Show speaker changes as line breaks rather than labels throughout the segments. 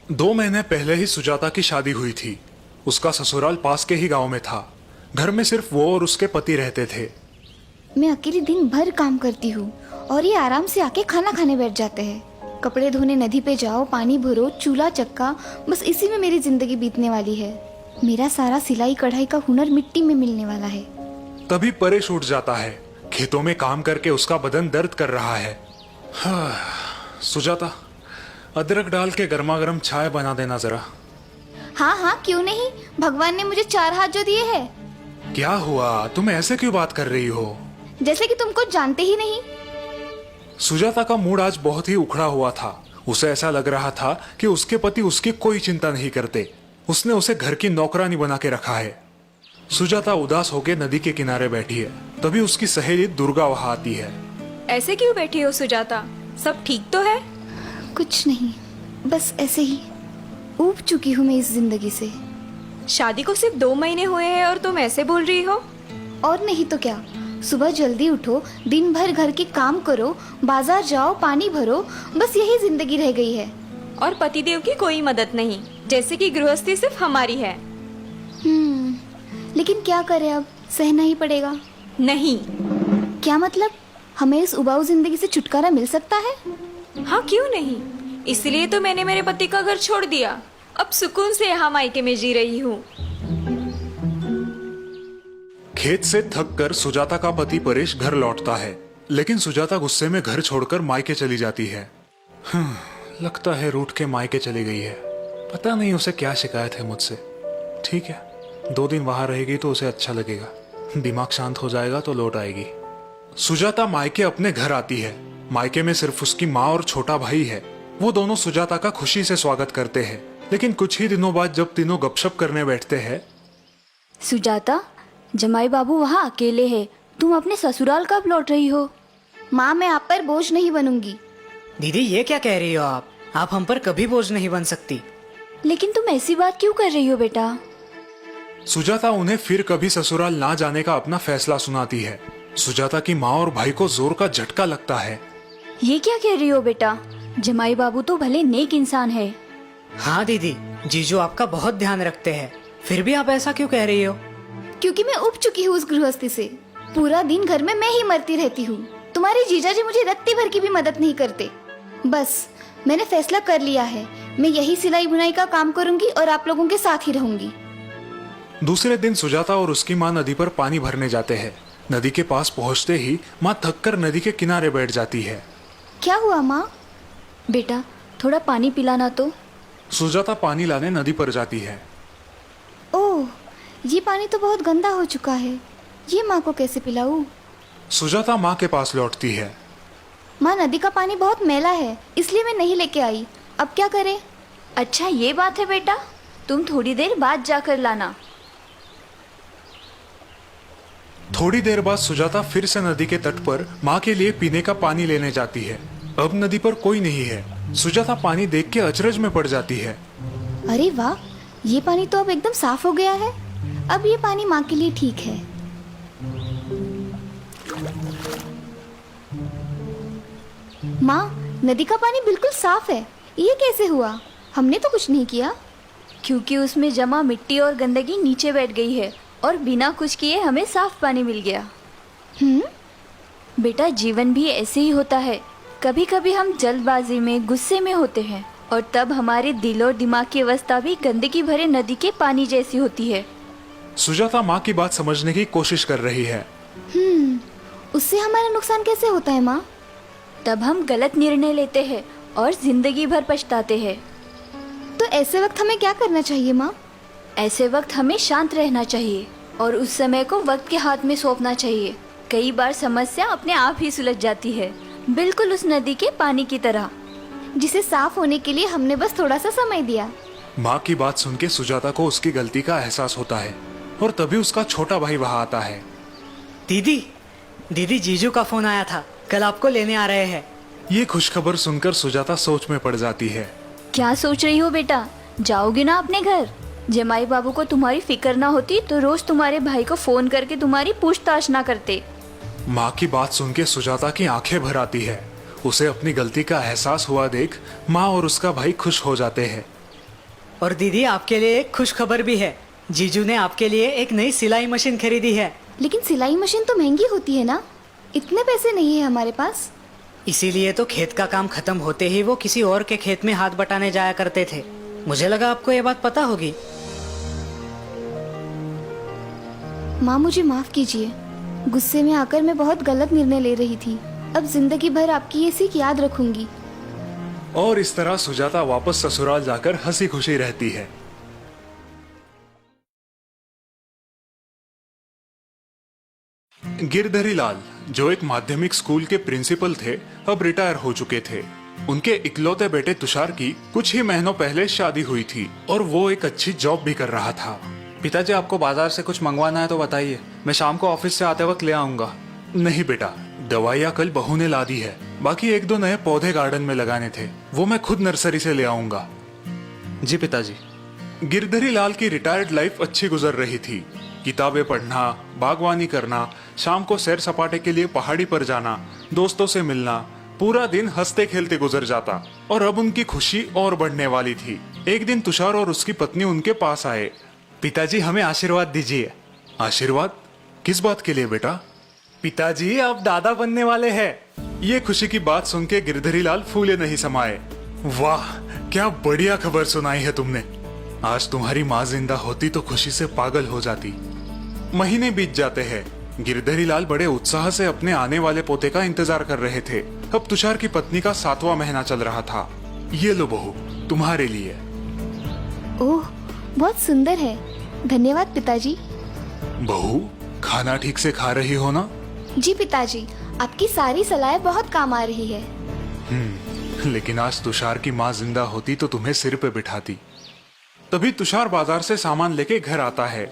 2 महीने पहले ही सुजाता की शादी हुई थी। उसका ससुराल पास के ही गांव में था। घर में सिर्फ वो और उसके पति रहते थे।
मैं अकेले दिन भर काम करती हूँ और ये आराम से आके खाना खाने बैठ जाते हैं। कपड़े धोने नदी पे जाओ, पानी भरो, चूल्हा चक्का, बस इसी में मेरी जिंदगी बीतने वाली है। मेरा सारा सिलाई कढ़ाई का हुनर मिट्टी में मिलने वाला है।
तभी परेश उठ जाता है। खेतों में काम करके उसका बदन दर्द कर रहा है। सुजाता, अदरक डाल के गर्मा गर्म चाय बना देना जरा।
हाँ हाँ, क्यों नहीं। भगवान ने मुझे 4 हाथ जो दिए हैं।
क्या हुआ, तुम ऐसे क्यों बात कर रही हो?
जैसे कि तुमको जानते ही नहीं।
सुजाता का मूड आज बहुत ही उखड़ा हुआ था। उसे ऐसा लग रहा था कि उसके पति उसकी कोई चिंता नहीं करते। उसने उसे घर की नौकरानी बना के रखा है। सुजाता उदास होकर नदी के किनारे बैठी है। तभी उसकी सहेली दुर्गा वहां आती है।
ऐसे क्यों बैठी हो सुजाता, सब ठीक तो है?
कुछ नहीं, बस ऐसे ही ऊब चुकी हूँ मैं इस जिंदगी से।
शादी को सिर्फ 2 महीने हुए हैं और तुम ऐसे बोल रही हो?
और नहीं तो क्या। सुबह जल्दी उठो, दिन भर घर के काम करो, बाजार जाओ, पानी भरो, बस यही जिंदगी रह गई है।
और पतिदेव की कोई मदद नहीं, जैसे कि गृहस्थी सिर्फ हमारी है।
लेकिन क्या करें, अब सहना ही पड़ेगा।
नहीं।
क्या मतलब? हमें इस उबाऊ जिंदगी से छुटकारा मिल सकता है?
हाँ, क्यों नहीं। इसलिए तो मैंने मेरे पति का घर छोड़ दिया। अब सुकून से यहाँ मायके में जी रही हूँ।
खेत से थक कर सुजाता का पति परेश घर लौटता है, लेकिन सुजाता गुस्से में घर छोड़कर मायके चली जाती है। लगता है रूठ के मायके चली गई है। पता नहीं उसे क्या शिकायत है मुझसे। ठीक है, 2 दिन वहां रहेगी तो उसे अच्छा लगेगा। दिमाग शांत हो जाएगा तो लौट आएगी। सुजाता मायके अपने घर आती है। मायके में सिर्फ उसकी माँ और छोटा भाई है। वो दोनों सुजाता का खुशी से स्वागत करते हैं। लेकिन कुछ ही दिनों बाद जब तीनों गपशप करने बैठते हैं।
सुजाता, जमाई बाबू वहाँ अकेले है, तुम अपने ससुराल कब लौट रही हो?
माँ, मैं आप पर बोझ नहीं बनूंगी।
दीदी, ये क्या कह रही हो आप हम पर कभी बोझ नहीं बन सकती।
लेकिन तुम ऐसी बात क्यों कर रही हो बेटा?
सुजाता उन्हें फिर कभी ससुराल ना जाने का अपना फैसला सुनाती है। सुजाता की माँ और भाई को जोर का झटका लगता है।
ये क्या कह रही हो बेटा? जमाई बाबू तो भले नेक इंसान है।
हाँ दीदी, जीजू आपका बहुत ध्यान रखते हैं, फिर भी आप ऐसा क्यों कह रही हो?
क्योंकि मैं उब चुकी हूँ उस गृहस्थी से। पूरा दिन घर में मैं ही मरती रहती हूँ। तुम्हारे जीजा जी मुझे रत्ती भर की भी मदद नहीं करते। बस मैंने फैसला कर लिया है, मैं यही सिलाई बुनाई का काम करूंगी और आप लोगों के साथ ही रहूंगी।
दूसरे दिन सुजाता और उसकी माँ नदी पर पानी भरने जाते हैं। नदी के पास पहुँचते ही माँ थककर नदी के किनारे बैठ जाती है।
क्या हुआ माँ?
बेटा, थोड़ा पानी पिलाना तो।
सुजाता पानी लाने नदी पर जाती है।
ओह, ये पानी तो बहुत गंदा हो चुका है। ये माँ को कैसे पिलाऊं?
सुजाता माँ के पास लौटती है।
माँ, नदी का पानी बहुत मैला है, इसलिए मैं नहीं लेके आई। अब क्या करें?
अच्छा, ये बात है बेटा, तुम थोड़ी देर बाद जाकर लाना।
थोड़ी देर बाद सुजाता फिर से नदी के तट पर माँ के लिए पीने का पानी लेने जाती है। अब नदी पर कोई नहीं है। सुजाता पानी देख के अचरज में पड़ जाती है।
अरे वाह, ये पानी तो अब एकदम साफ हो गया है। अब ये पानी माँ के लिए ठीक है। माँ, नदी का पानी बिल्कुल साफ है। ये कैसे हुआ? हमने तो कुछ नहीं किया।
क्योंकि उसमें जमा मिट्टी और गंदगी नीचे बैठ गई है और बिना कुछ किए हमें साफ पानी मिल गया। बेटा, जीवन भी ऐसे ही होता है। कभी कभी हम जल्दबाजी में, गुस्से में होते हैं और तब हमारे दिल और दिमाग की अवस्था भी गंदगी भरे नदी के पानी जैसी होती है।
सुजाता माँ की बात समझने की कोशिश कर रही है।
उससे हमारा नुकसान कैसे होता है माँ?
तब हम गलत निर्णय लेते हैं और जिंदगी भर पछताते हैं।
तो ऐसे वक्त हमें क्या करना चाहिए माँ?
ऐसे वक्त हमें शांत रहना चाहिए और उस समय को वक्त के हाथ में सौंपना चाहिए। कई बार समस्या अपने आप ही सुलझ जाती है, बिल्कुल उस नदी के पानी की तरह,
जिसे साफ होने के लिए हमने बस थोड़ा सा समय दिया।
माँ की बात सुन के सुजाता को उसकी गलती का एहसास होता है और तभी उसका छोटा भाई वहाँ आता है।
दीदी, जीजू का फोन आया था, कल आपको लेने आ रहे हैं।
ये खुशखबर सुनकर सुजाता सोच में पड़ जाती है।
क्या सोच रही हो बेटा? जाओगे ना अपने घर? जमाई बाबू को तुम्हारी फिक्र ना होती तो रोज तुम्हारे भाई को फोन करके तुम्हारी पूछताछ ना करते।
माँ की बात सुन के सुजाता की आंखें भर आती है। उसे अपनी गलती का एहसास हुआ देख माँ और उसका भाई खुश हो जाते हैं।
और दीदी आपके लिए एक खुश खबर भी है। जीजू ने आपके लिए एक नई सिलाई मशीन खरीदी है।
लेकिन सिलाई मशीन तो महंगी होती है ना, इतने पैसे नहीं है हमारे पास।
इसीलिए तो खेत का काम खत्म होते ही वो किसी और के खेत में हाथ बटाने जाया करते थे। मुझे लगा आपको ये बात पता होगी।
माँ मुझे माफ कीजिए, गुस्से में आकर मैं बहुत गलत निर्णय ले रही थी। अब जिंदगी भर आपकी ये सीख याद रखूंगी।
और इस तरह सुजाता वापस ससुराल जाकर हंसी खुशी रहती है। गिरधरी लाल, जो एक माध्यमिक स्कूल के प्रिंसिपल थे, अब रिटायर हो चुके थे। उनके इकलौते बेटे तुषार की कुछ ही महीनों पहले शादी हुई थी और वो एक अच्छी जॉब भी कर रहा था।
पिताजी, आपको बाजार से कुछ मंगवाना है तो बताइए, मैं शाम को ऑफिस से आते वक्त ले आऊंगा।
नहीं बेटा, दवाइयाँ कल बहू ने ला दी है। बाकी एक दो नए पौधे गार्डन में लगाने थे, वो मैं खुद नर्सरी से ले आऊंगा।
जी पिताजी।
गिरधरी लाल की रिटायर्ड लाइफ अच्छी गुजर रही थी। किताबें पढ़ना, बागवानी करना, शाम को सैर सपाटे के लिए पहाड़ी पर जाना, दोस्तों से मिलना, पूरा दिन हंसते खेलते गुजर जाता। और अब उनकी खुशी और बढ़ने वाली थी। एक दिन तुषार और उसकी पत्नी उनके पास आए।
पिताजी, हमें आशीर्वाद दीजिए।
आशीर्वाद? किस बात के लिए बेटा?
पिताजी, आप दादा बनने वाले हैं।
ये खुशी की बात सुन के गिरधरी लाल फूले नहीं समाये। वाह, क्या बढ़िया खबर सुनाई है तुमने। आज तुम्हारी माँ जिंदा होती तो खुशी से पागल हो जाती। महीने बीत जाते हैं। गिरधरी लाल बड़े उत्साह से अपने आने वाले पोते का इंतजार कर रहे थे। अब तुषार की पत्नी का 7वां महीना चल रहा था। ये लो बहू, तुम्हारे लिए।
ओह, बहुत सुंदर है। धन्यवाद पिताजी।
बहू, खाना ठीक से खा रही हो ना?
जी पिताजी, आपकी सारी सलाहें बहुत काम आ रही है।
लेकिन आज तुषार की माँ जिंदा होती तो तुम्हें सिर पे बिठाती। तभी तुषार बाजार से सामान लेके घर आता है।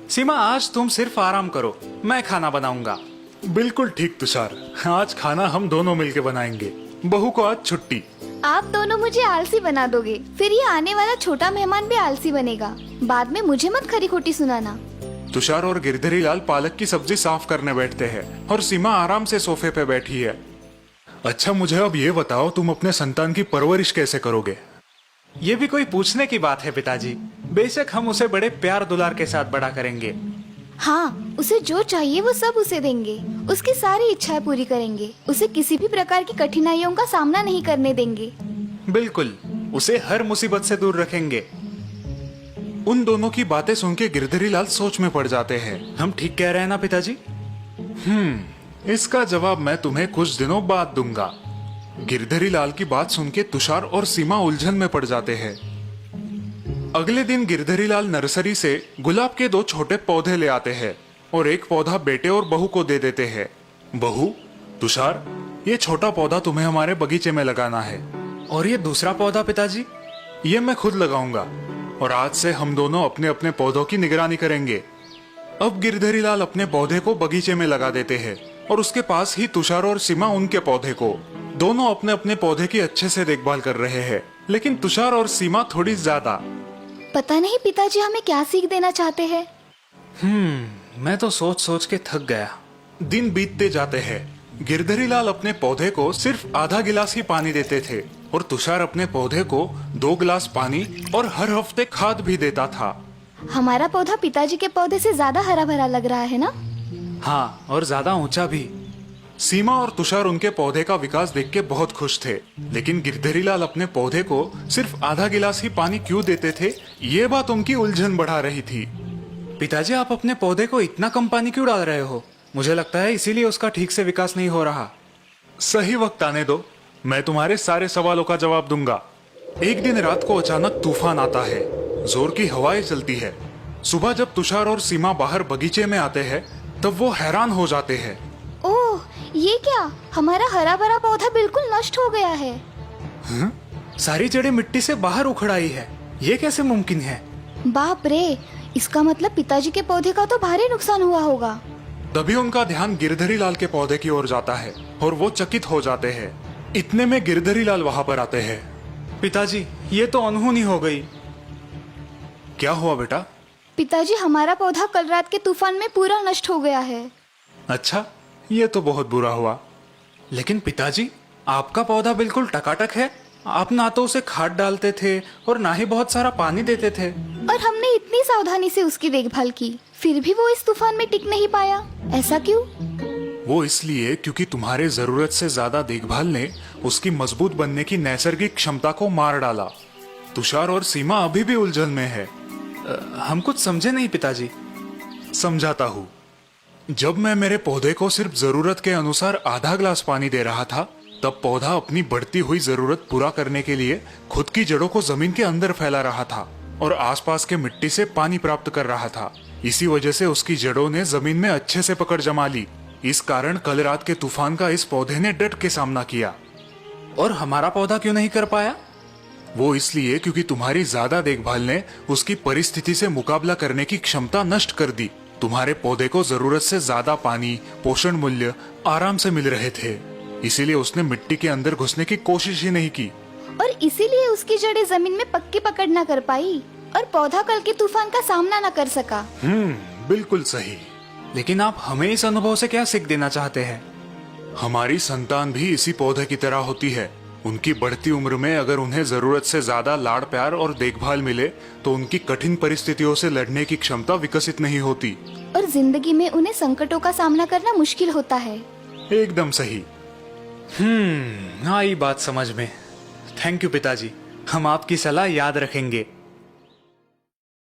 सीमा, आज तुम सिर्फ आराम करो, मैं खाना बनाऊंगा।
बिल्कुल ठीक तुषार, आज खाना हम दोनों मिलके बनाएंगे। बहू को आज छुट्टी।
आप दोनों मुझे आलसी बना दोगे, फिर ये आने वाला छोटा मेहमान भी आलसी बनेगा। बाद में मुझे मत खरी खोटी सुनाना।
तुषार और गिरधरी लाल पालक की सब्जी साफ करने बैठते हैं और सीमा आराम से सोफे पे बैठी है। अच्छा, मुझे अब ये बताओ, तुम अपने संतान की परवरिश कैसे करोगे?
ये भी कोई पूछने की बात है पिताजी। बेशक हम उसे बड़े प्यार दुलार के साथ बड़ा करेंगे।
हाँ, उसे जो चाहिए वो सब उसे देंगे। उसकी सारी इच्छाएं पूरी करेंगे। उसे किसी भी प्रकार की कठिनाइयों का सामना नहीं करने देंगे।
बिल्कुल, उसे हर मुसीबत से दूर रखेंगे।
उन दोनों की बातें सुन के गिरधरी लाल सोच में पड़ जाते हैं।
हम ठीक कह रहे हैं ना पिताजी?
इसका जवाब मैं तुम्हें कुछ दिनों बाद दूंगा। गिरधरी लाल की बात सुन के तुषार और सीमा उलझन में पड़ जाते हैं। अगले दिन गिरधरी लाल नर्सरी से गुलाब के 2 छोटे पौधे ले आते हैं और एक पौधा बेटे और बहू को दे देते हैं। बहू, तुषार, ये छोटा पौधा तुम्हें हमारे बगीचे में लगाना है।
और ये दूसरा पौधा पिताजी?
ये मैं खुद लगाऊंगा और आज से हम दोनों अपने अपने पौधों की निगरानी करेंगे। अब गिरधरी लाल अपने पौधे को बगीचे में लगा देते हैं और उसके पास ही तुषार और सीमा उनके पौधे को। दोनों अपने अपने पौधे की अच्छे से देखभाल कर रहे हैं, लेकिन तुषार और सीमा थोड़ी ज्यादा।
पता नहीं पिताजी हमें क्या सीख देना चाहते हैं।
मैं तो सोच सोच के थक गया।
दिन बीतते जाते हैं। गिरधरी लाल अपने पौधे को सिर्फ आधा गिलास ही पानी देते थे और तुषार अपने पौधे को 2 गिलास पानी और हर हफ्ते खाद भी देता था।
हमारा पौधा पिताजी के पौधे से ज्यादा हरा भरा लग रहा है ना?
हाँ, और ज्यादा ऊंचा भी।
सीमा और तुषार उनके पौधे का विकास देख के बहुत खुश थे, लेकिन गिरधरी लाल अपने पौधे को सिर्फ आधा गिलास ही पानी क्यों देते थे, ये बात उनकी उलझन बढ़ा रही थी।
पिताजी, आप अपने पौधे को इतना कम पानी क्यों डाल रहे हो? मुझे लगता है इसीलिए उसका ठीक से विकास नहीं हो रहा।
सही वक्त आने दो, मैं तुम्हारे सारे सवालों का जवाब दूंगा। एक दिन रात को अचानक तूफान आता है। जोर की हवाएं चलती है। सुबह जब तुषार और सीमा बाहर बगीचे में आते हैं तब वो हैरान हो जाते हैं।
ओह, ये क्या? हमारा हरा भरा पौधा बिल्कुल नष्ट हो गया है।
सारी जड़ें मिट्टी से बाहर उखड़ आई है। ये कैसे मुमकिन है?
बाप रे, इसका मतलब पिताजी के पौधे का तो भारी नुकसान हुआ होगा।
तभी उनका ध्यान गिरधरी लाल के पौधे की ओर जाता है और वो चकित हो जाते हैं। इतने में गिरधरी लाल वहां पर आते हैं।
पिताजी, ये तो अनहोनी हो गई।
क्या हुआ बेटा?
पिताजी, हमारा पौधा कल रात के तूफान में पूरा नष्ट हो गया है।
अच्छा, ये तो बहुत बुरा हुआ।
लेकिन पिताजी, आपका पौधा बिल्कुल टकाटक है। आप ना तो उसे खाद डालते थे और ना ही बहुत सारा पानी देते थे।
और हमने इतनी सावधानी से उसकी देखभाल की, फिर भी वो इस तूफान में टिक नहीं पाया। ऐसा क्यों?
वो इसलिए क्योंकि तुम्हारे जरूरत से ज्यादा देखभाल ने उसकी मजबूत बनने की नैसर्गिक क्षमता को मार डाला। तुषार और सीमा अभी भी उलझन में है।
हम कुछ समझे नहीं पिताजी।
समझाता हूँ। जब मैं मेरे पौधे को सिर्फ जरूरत के अनुसार आधा ग्लास पानी दे रहा था, तब पौधा अपनी बढ़ती हुई जरूरत पूरा करने के लिए खुद की जड़ों को जमीन के अंदर फैला रहा था और आसपास के मिट्टी से पानी प्राप्त कर रहा था। इसी वजह से उसकी जड़ों ने जमीन में अच्छे से पकड़ जमा ली। इस कारण कल रात के तूफान का इस पौधे ने डट के सामना किया।
और हमारा पौधा क्यों नहीं कर पाया?
वो इसलिए क्योंकि तुम्हारी ज्यादा देखभाल ने उसकी परिस्थिति से मुकाबला करने की क्षमता नष्ट कर दी। तुम्हारे पौधे को जरूरत से ज्यादा पानी, पोषण मूल्य आराम से मिल रहे थे, इसीलिए उसने मिट्टी के अंदर घुसने की कोशिश ही नहीं की।
और इसीलिए उसकी जड़ें जमीन में पक्की पकड़ न कर पाई और पौधा कल के तूफान का सामना न कर सका।
बिल्कुल सही।
लेकिन आप हमें इस अनुभव से क्या सीख देना चाहते हैं?
हमारी संतान भी इसी पौधे की तरह होती है। उनकी बढ़ती उम्र में अगर उन्हें जरूरत से ज्यादा लाड़ प्यार और देखभाल मिले तो उनकी कठिन परिस्थितियों से लड़ने की क्षमता विकसित नहीं होती।
और जिंदगी में उन्हें संकटों का सामना करना मुश्किल होता है।
एकदम सही।
आई बात समझ में। थैंक यू पिताजी, हम आपकी सलाह याद रखेंगे।